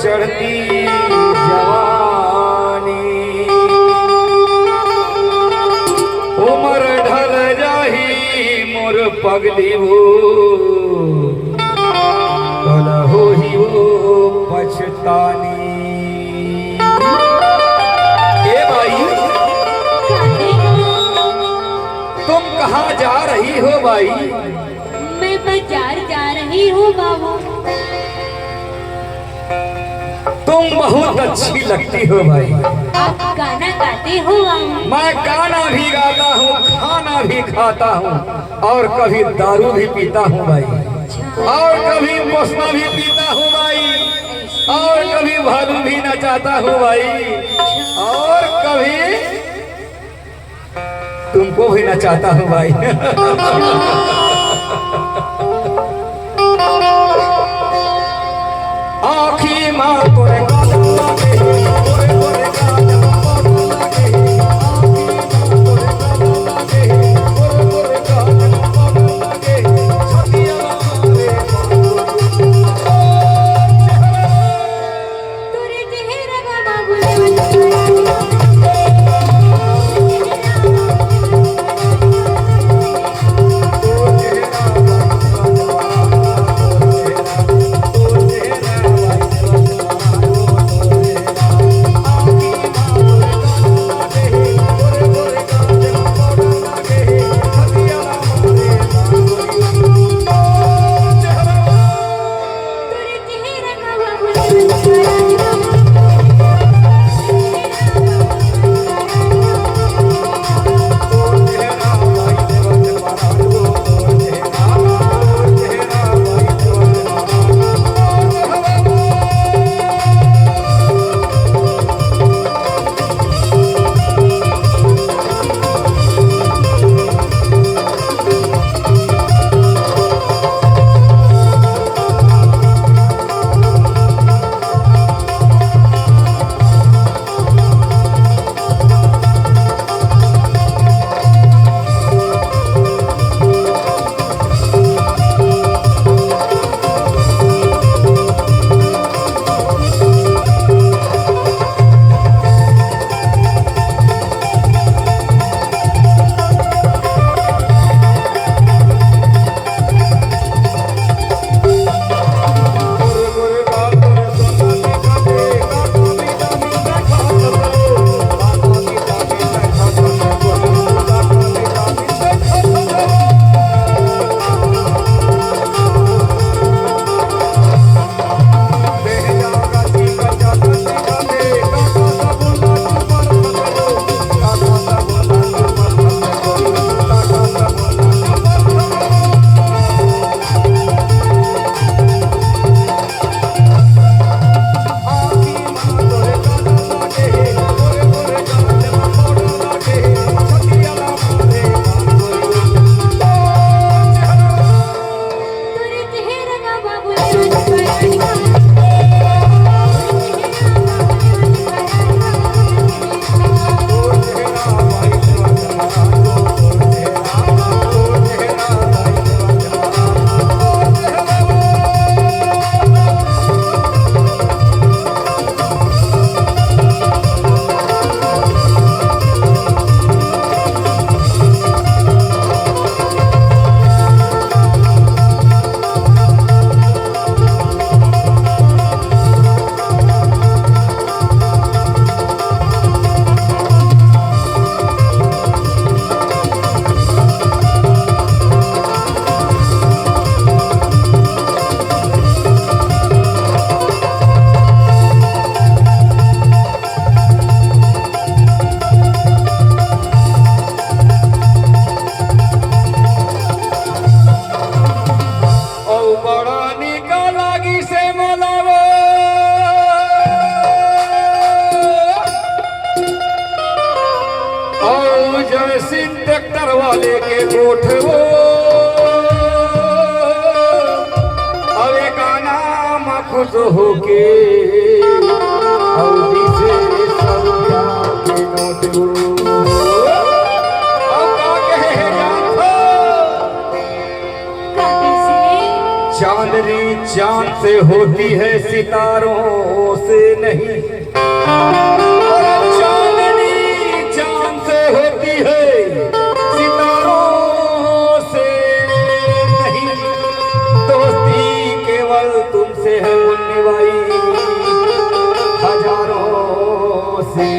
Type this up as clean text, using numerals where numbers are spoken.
चढ़ती जवानी उमर ढल जाही मोर पगली वो कल हो ही वो पछतानी। ए भाई तुम कहाँ जा रही हो भाई? मैं बाजार जा रही हूँ बाबू। तुम बहुत अच्छी लगती हो भाई। आप गाना गाते हो बाबू? मैं गाना भी गाता हूँ, खाना भी खाता हूँ और कभी दारू भी पीता हूँ भाई, और कभी पोसना भी पीता हूँ भाई, और कभी भालू भी नचाता हूँ भाई, और कभी तुमको भी नचाता हूँ भाई। आखी माँ तोरे ट्रैक्टर वाले के गोठ वो अरे गाना में खुश होके और से सौया के नोट वो चांदनी चांद से होती है सितारों से नहीं, अरे चांदनी चांद से होती है सितारों से नहीं, दोस्ती केवल तुमसे है बोलने वाली हजारों से